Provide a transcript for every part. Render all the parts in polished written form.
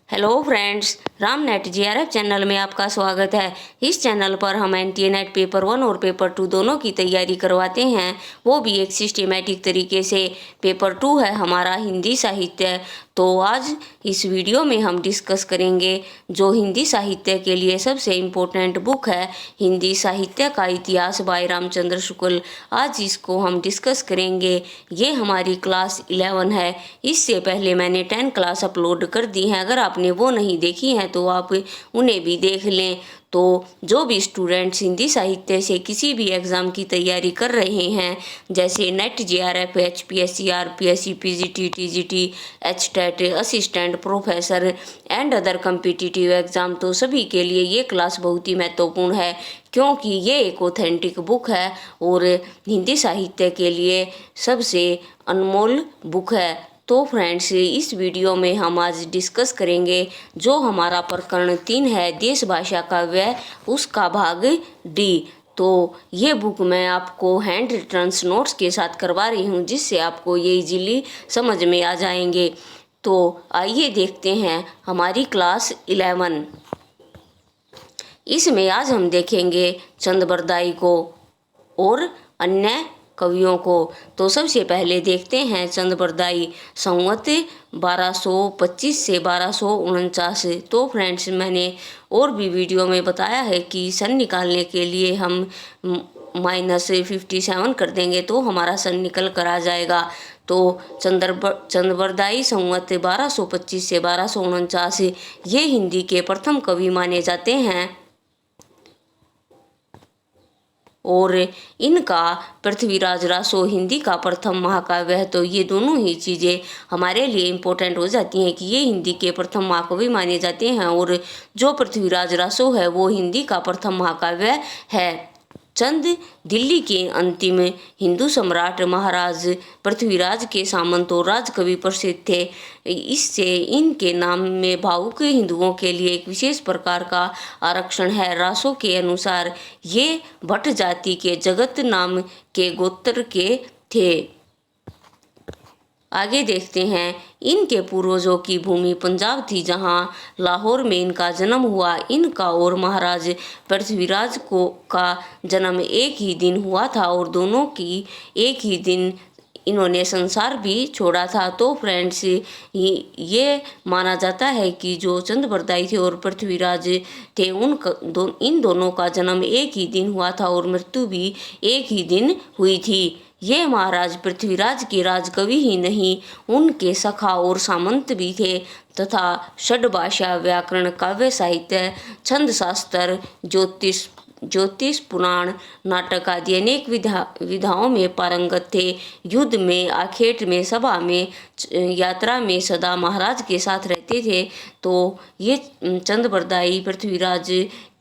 Hello friends, Ram net GRF channel में आपका स्वागत है। इस चैनल पर हम एनटीए नेट पेपर 1 और पेपर 2 दोनों की तैयारी करवाते हैं, वो भी एक सिस्टमेटिक तरीके से। पेपर 2 है हमारा हिंदी साहित्य। तो आज इस वीडियो में हम डिस्कस करेंगे जो हिंदी साहित्य के लिए सबसे इम्पोर्टेंट बुक है, हिंदी साहित्य का इतिहास बाय रामचंद्र शुक्ल। आज इसको हम डिस्कस करेंगे। ये हमारी क्लास 11 है। इससे पहले मैंने 10 क्लास अपलोड कर दी हैं। अगर आपने वो नहीं देखी हैं तो आप उन्हें भी देख लें। तो जो भी स्टूडेंट्स हिंदी साहित्य से किसी भी एग्ज़ाम की तैयारी कर रहे हैं, जैसे net GRF, HPSC, RPSC, PGT, TGT, HTET, assistant professor and other competitive exam, तो सभी के लिए ये क्लास बहुत ही महत्वपूर्ण है, क्योंकि ये एक ऑथेंटिक बुक है और हिंदी साहित्य के लिए सबसे अनमोल बुक है। तो फ्रेंड्स, इस वीडियो में हम आज डिस्कस करेंगे जो हमारा प्रकरण 3 है, देश भाषा काव्य, उसका भाग डी। तो ये बुक मैं आपको हैंड रिटन्स नोट्स के साथ करवा रही हूँ, जिससे आपको ये इजीली समझ में आ जाएंगे। तो आइए देखते हैं हमारी क्लास 11। इसमें आज हम देखेंगे चंद बरदाई को और अन्य कवियों को। तो सबसे पहले देखते हैं चंद बरदाई, संवत 1225 से 1249। तो फ्रेंड्स, मैंने और भी वीडियो में बताया है कि सन निकालने के लिए हम -57 कर देंगे तो हमारा सन निकल कर आ जाएगा। तो चंद बरदाई संवत 1225 से 1249 ये हिंदी के प्रथम कवि माने जाते हैं और इनका पृथ्वीराज रासो हिंदी का प्रथम महाकाव्य है। तो ये दोनों ही चीज़ें हमारे लिए इम्पोर्टेंट हो जाती हैं कि ये हिंदी के प्रथम महाकवि माने जाते हैं और जो पृथ्वीराज रासो है वो हिंदी का प्रथम महाकाव्य है। चंद दिल्ली के अंतिम हिंदू सम्राट महाराज पृथ्वीराज के सामंत और राजकवि प्रसिद्ध थे। इससे इनके नाम में भावुक हिंदुओं के लिए एक विशेष प्रकार का आरक्षण है। रासो के अनुसार ये भट्ट जाति के जगत नाम के गोत्र के थे। आगे देखते हैं, इनके पूर्वजों की भूमि पंजाब थी, जहां लाहौर में इनका जन्म हुआ। इनका और महाराज पृथ्वीराज का जन्म एक ही दिन हुआ था और दोनों की एक ही दिन इन्होंने संसार भी छोड़ा था। तो फ्रेंड्स, ये माना जाता है कि जो चंद बरदाई थे और पृथ्वीराज थे इन दोनों का जन्म एक ही दिन हुआ था और मृत्यु भी एक ही दिन हुई थी। ये महाराज पृथ्वीराज के राजकवि ही नहीं, उनके सखा और सामंत भी थे तथा षड्भाषा, व्याकरण, काव्य साहित्य, छंद शास्त्र, ज्योतिष, पुराण, नाटक आदि अनेक विधाओं में पारंगत थे। युद्ध में, आखेट में, सभा में, यात्रा में सदा महाराज के साथ रहते थे। तो ये चंद बरदाई पृथ्वीराज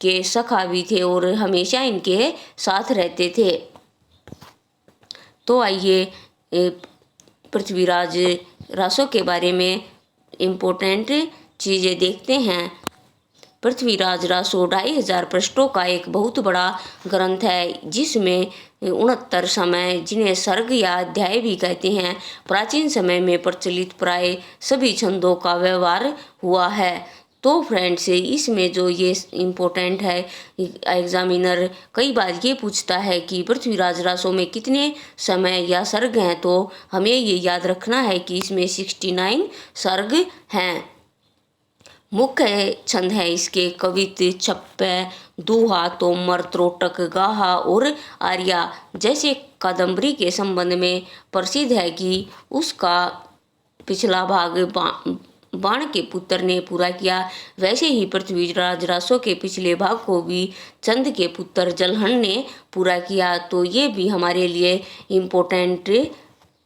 के सखा भी थे और हमेशा इनके साथ रहते थे। तो आइए पृथ्वीराज रासो के बारे में इम्पोर्टेंट चीज़ें देखते हैं। पृथ्वीराज रासो 2500 पृष्ठों का एक बहुत बड़ा ग्रंथ है, जिसमें 69 समय, जिन्हें सर्ग या अध्याय भी कहते हैं, प्राचीन समय में प्रचलित प्राय सभी छंदों का व्यवहार हुआ है। तो फ्रेंड्स, इसमें जो ये इम्पोर्टेंट है, एग्जामिनर कई बार ये पूछता है कि पृथ्वीराज रासो में कितने समय या सर्ग हैं। तो हमें ये याद रखना है कि इसमें 69 सर्ग हैं। मुख्य छंद है इसके कवित, छप्पे, दूहा, तोमर, त्रोटक, गाहा और आर्या। जैसे कादम्बरी के संबंध में प्रसिद्ध है कि उसका पिछला भाग बाण के पुत्र ने पूरा किया, वैसे ही पृथ्वीराज रासो के पिछले भाग को भी चंद के पुत्र जलहन ने पूरा किया। तो ये भी हमारे लिए इम्पोर्टेंट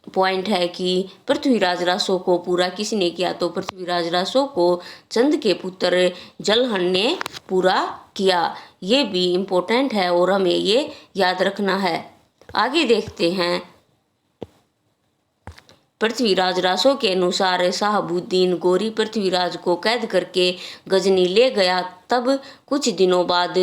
पॉइंट है कि पृथ्वीराज रासो को पूरा किसने किया। तो पृथ्वीराज रासो को चंद के पुत्र जलहन ने पूरा किया। ये भी इम्पोर्टेंट है और हमें ये याद रखना है। आगे देखते हैं, पृथ्वीराज रासो के अनुसार शहाबुद्दीन गोरी पृथ्वीराज को कैद करके गजनी ले गया। तब कुछ दिनों बाद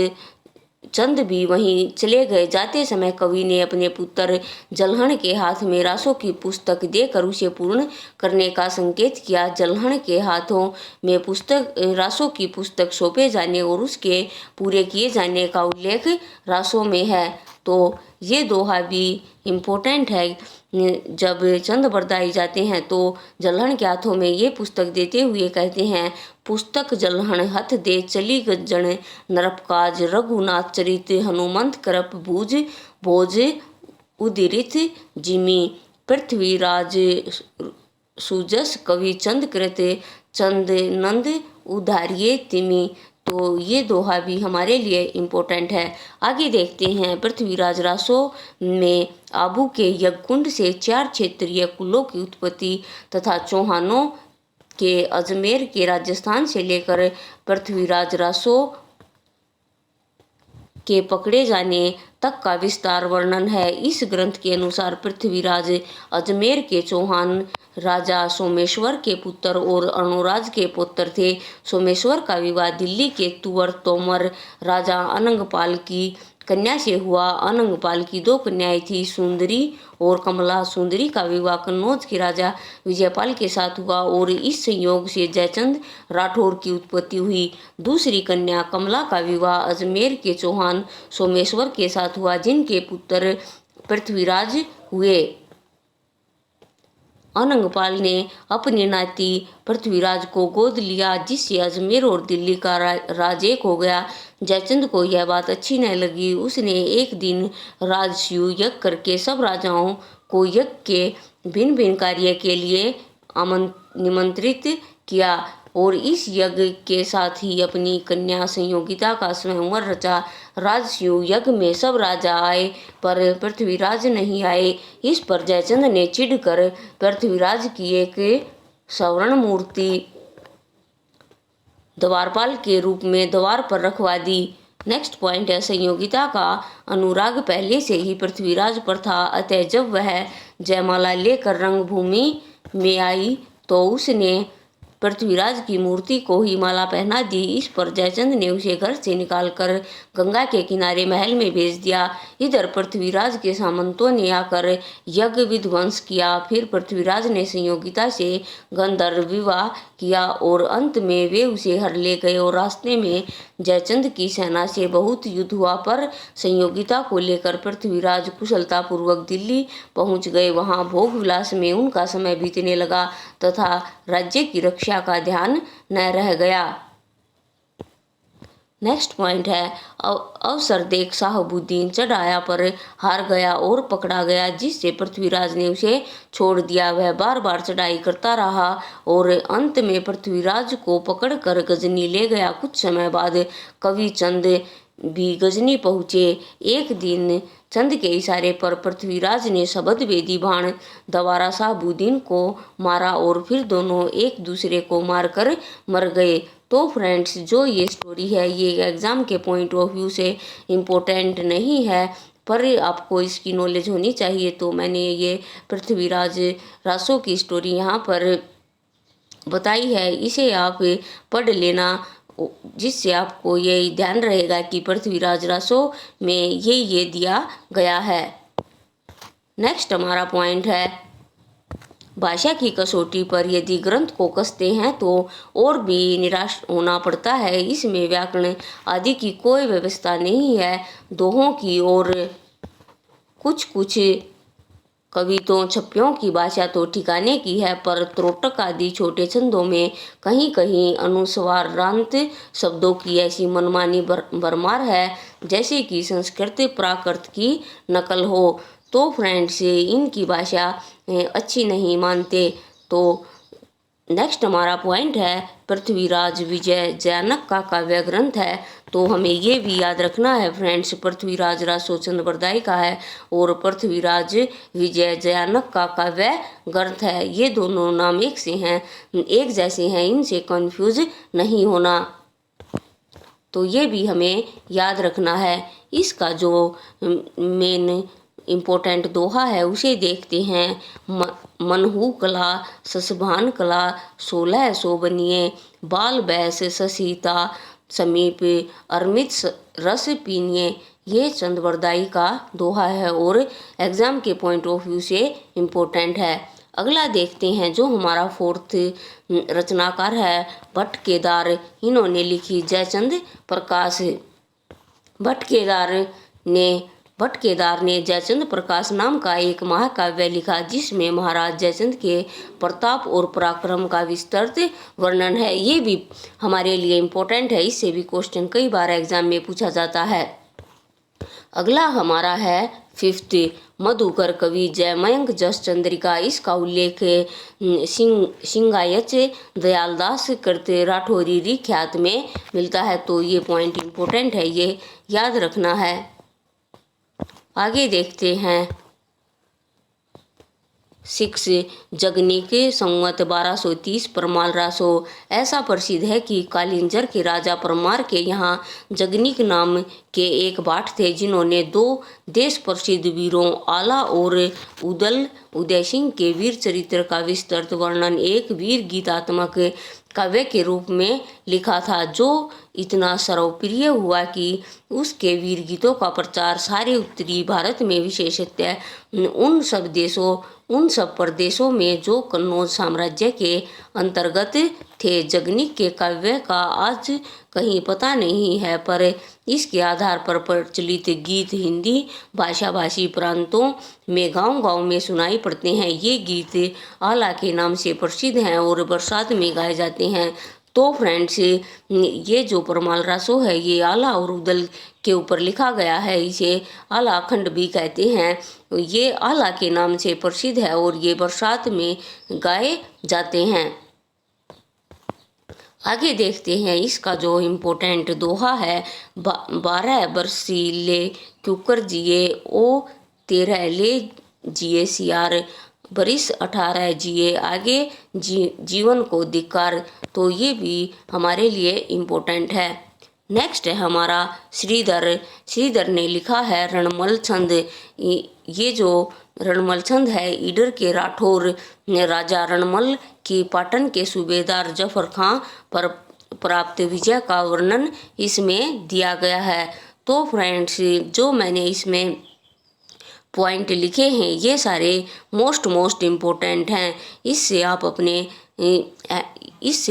चंद भी वहीं चले गए। जाते समय कवि ने अपने पुत्र जलहण के हाथ में रासों की पुस्तक देकर उसे पूर्ण करने का संकेत किया। जलहण के हाथों में पुस्तक रासों की पुस्तक सौंपे जाने और उसके पूरे किए जाने का उल्लेख रासों में है। तो ये दोहा भी इम्पोर्टेंट है। जब चंद बरदाई जाते हैं तो जलहण के हाथों में ये पुस्तक देते हुए कहते हैं, पुस्तक जलहण हथ दे चली गज्जण नरपकाज रघुनाथ चरित हनुमंत करप बूझ भोज उदिरित जिमी पृथ्वीराज सुजस कवि चंद कृत चंद नंद उधारिये तिमी। तो ये दोहा भी हमारे लिए इम्पोर्टेंट है। आगे देखते हैं, पृथ्वीराज रासों में आबू के यज्ञकुंड से 4 क्षेत्रीय कुलों की उत्पत्ति तथा चौहानों के अजमेर के राजस्थान से लेकर पृथ्वीराज रासों के पकड़े जाने तक का विस्तार वर्णन है। इस ग्रंथ के अनुसार पृथ्वीराज अजमेर के चौहान राजा सोमेश्वर के पुत्र और अणुराज के पुत्र थे। सोमेश्वर का विवाह दिल्ली के तुवर तोमर राजा अनंगपाल की कन्या से हुआ। अनंगपाल की 2 कन्याएं थी, सुंदरी और कमला। सुंदरी का विवाह कन्नौज के राजा विजयपाल के साथ हुआ और इस संयोग से जयचंद राठौर की उत्पत्ति हुई। दूसरी कन्या कमला का विवाह अजमेर के चौहान सोमेश्वर के साथ हुआ, जिनके पुत्र पृथ्वीराज हुए। अनंगपाल ने अपने नाती पृथ्वीराज को गोद लिया, जिससे अजमेर और दिल्ली का राज एक हो गया। जयचंद को यह बात अच्छी न लगी। उसने एक दिन राजसूय यज्ञ करके सब राजाओं को यज्ञ के भिन्न भिन्न कार्य के लिए निमंत्रित किया और इस यज्ञ के साथ ही अपनी कन्या संयोगिता का स्वयंवर रचा। राजसूय यज्ञ में सब राजा आए पर पृथ्वीराज नहीं आए। इस पर जयचंद ने चिढ़कर पृथ्वीराज की एक स्वर्ण मूर्ति द्वारपाल के रूप में द्वार पर रखवा दी। नेक्स्ट पॉइंट है, संयोगिता का अनुराग पहले से ही पृथ्वीराज पर था, अतः जब वह जयमाला लेकर रंगभूमि में आई तो उसने पृथ्वीराज की मूर्ति को ही माला पहना दी। इस पर जयचंद ने उसे घर से निकालकर गंगा के किनारे महल में भेज दिया। इधर पृथ्वीराज के सामंतों ने आकर यज्ञ विध्वंस किया। फिर पृथ्वीराज ने संयोगिता से गंधर्व विवाह किया और अंत में वे उसे हर ले गए और रास्ते में जयचंद की सेना से बहुत युद्ध हुआ, पर संयोगिता को लेकर पृथ्वीराज कुशलतापूर्वक दिल्ली पहुंच गए। वहां भोग विलास में उनका समय बीतने लगा तथा राज्य की रक्षा का ध्यान न रह गया। नेक्स्ट पॉइंट है, अवसर देख शाहबुद्दीन चढ़ाया पर हार गया और पकड़ा गया, जिससे पृथ्वीराज ने उसे छोड़ दिया। वह बार बार चढ़ाई करता रहा और अंत में पृथ्वीराज को पकड़कर गजनी ले गया। कुछ समय बाद कवि चंद भी गजनी पहुँचे। एक दिन चंद के इशारे पर पृथ्वीराज ने शबद वेदी बाण द्वारा शाहबुद्दीन को मारा और फिर दोनों एक दूसरे को मारकर मर गए। तो फ्रेंड्स, जो ये स्टोरी है ये एग्ज़ाम के पॉइंट ऑफ व्यू से इम्पोर्टेंट नहीं है, पर आपको इसकी नॉलेज होनी चाहिए। तो मैंने ये पृथ्वीराज रासों की स्टोरी यहाँ पर बताई है, इसे आप पढ़ लेना, जिससे आपको ये ध्यान रहेगा कि पृथ्वीराज रासों में ये दिया गया है। नेक्स्ट हमारा पॉइंट है, भाषा की कसौटी पर यदि ग्रंथ को कसते हैं तो और भी निराश होना पड़ता है। इसमें व्याकरण आदि की कोई व्यवस्था नहीं है। दोहों की और कुछ कवितों छप्पियों की भाषा तो ठिकाने की है, पर त्रोटक आदि छोटे छंदों में कहीं कहीं अनुस्वारांत शब्दों की ऐसी मनमानी भरमार है जैसे कि संस्कृत प्राकृत की नकल हो। तो फ्रेंड्स, इनकी भाषा अच्छी नहीं मानते। तो नेक्स्ट हमारा पॉइंट है, पृथ्वीराज विजय जयानक का काव्य ग्रंथ है। तो हमें ये भी याद रखना है फ्रेंड्स, पृथ्वीराज रासो चंद्रबरदाई का है और पृथ्वीराज विजय जयानक का काव्य ग्रंथ है। ये दोनों नाम एक से हैं, एक जैसे हैं, इनसे कंफ्यूज नहीं होना। तो ये भी हमें याद रखना है। इसका जो मेन इम्पोर्टेंट दोहा है उसे देखते हैं। मनहू कला ससभान कला 1600 बनिए बाल बैस ससीता समीप अमृत रस पीनिए, ये चंद्रवरदाई का दोहा है और एग्जाम के पॉइंट ऑफ व्यू से इम्पोर्टेंट है। अगला देखते हैं जो हमारा फोर्थ रचनाकार है भट्ट केदार। इन्होंने लिखी जयचंद प्रकाश। भट्ट केदार ने जयचंद प्रकाश नाम का एक महाकाव्य लिखा जिसमें महाराज जयचंद के प्रताप और पराक्रम का विस्तृत वर्णन है। ये भी हमारे लिए इम्पोर्टेंट है, इससे भी क्वेश्चन कई बार एग्जाम में पूछा जाता है। अगला हमारा है फिफ्थ मधुकर कवि जयमयंक जस चंद्रिका। इसका उल्लेख सिंगायच दयालदास करते राठौरी ख्यात में मिलता है, तो ये पॉइंट इम्पोर्टेंट है, ये याद रखना है। आगे देखते हैं 6 जगनिक संवत 1230 परमाल रासो। ऐसा प्रसिद्ध है कि कालिंजर के राजा परमार के यहाँ जगनिक नाम के एक भाट थे जिन्होंने 2 देश प्रसिद्ध वीरों आला और उदय सिंह के वीर चरित्र का विस्तृत वर्णन एक वीर गीतात्मक काव्य के रूप में लिखा था, जो इतना सर्वप्रिय हुआ कि उसके वीर गीतों का प्रचार सारे उत्तरी भारत में, विशेषतः उन सब प्रदेशों में जो कन्नौज साम्राज्य के अंतर्गत थे। जगनिक के काव्य का आज कहीं पता नहीं है, पर इसके आधार पर प्रचलित गीत हिंदी भाषाभाषी प्रांतों में गांव-गांव में सुनाई पड़ते हैं। ये गीत आला के नाम से प्रसिद्ध हैं और बरसात में गाए जाते हैं। तो फ्रेंड्स, ये जो परमाल रासो है ये आला और उदल के ऊपर लिखा गया है। इसे आला खंड भी कहते हैं। ये आला के नाम से प्रसिद्ध है और ये बरसात में गाए जाते हैं। आगे देखते हैं इसका जो इम्पोर्टेंट दोहा है 12 बरसीले क्यूकर जिए ओ 13 ले जिए सियार, बरिस 18 जिए आगे जीवन को धिक्कार। तो ये भी हमारे लिए इम्पोर्टेंट है। नेक्स्ट है हमारा श्रीधर ने लिखा है रणमल छंद। ये जो रणमल छंद है ईडर के राठौर ने राजा रणमल की पाटन के सूबेदार जफर खां पर प्राप्त विजय का वर्णन इसमें दिया गया है। तो फ्रेंड्स, जो मैंने इसमें पॉइंट लिखे हैं ये सारे मोस्ट इम्पोर्टेंट हैं। इससे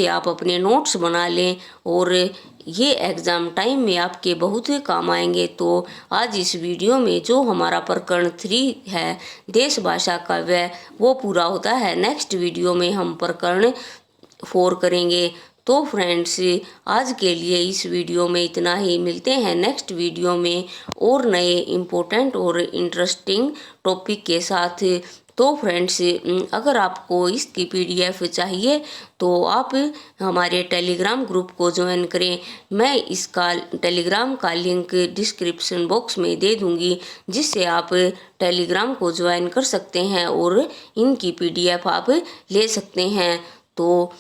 आप अपने नोट्स बना लें और ये एग्ज़ाम टाइम में आपके बहुत काम आएंगे। तो आज इस वीडियो में जो हमारा प्रकरण 3 है देश भाषा काव्य वो पूरा होता है। नेक्स्ट वीडियो में हम प्रकरण 4 करेंगे। तो फ्रेंड्स, आज के लिए इस वीडियो में इतना ही। मिलते हैं नेक्स्ट वीडियो में और नए इम्पोर्टेंट और इंटरेस्टिंग टॉपिक के साथ। तो फ्रेंड्स, अगर आपको इसकी PDF चाहिए तो आप हमारे टेलीग्राम ग्रुप को ज्वाइन करें। मैं इसका टेलीग्राम का लिंक डिस्क्रिप्शन बॉक्स में दे दूंगी, जिससे आप टेलीग्राम को ज्वाइन कर सकते हैं और इनकी PDF आप ले सकते हैं। तो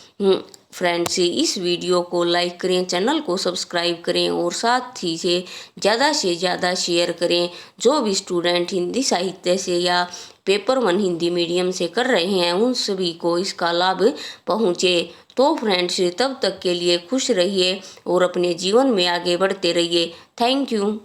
फ्रेंड्स, इस वीडियो को लाइक करें, चैनल को सब्सक्राइब करें और साथ ही से ज़्यादा शेयर करें। जो भी स्टूडेंट हिंदी साहित्य से या पेपर 1 हिंदी मीडियम से कर रहे हैं उन सभी को इसका लाभ पहुँचे। तो फ्रेंड्स, तब तक के लिए खुश रहिए और अपने जीवन में आगे बढ़ते रहिए। Thank you.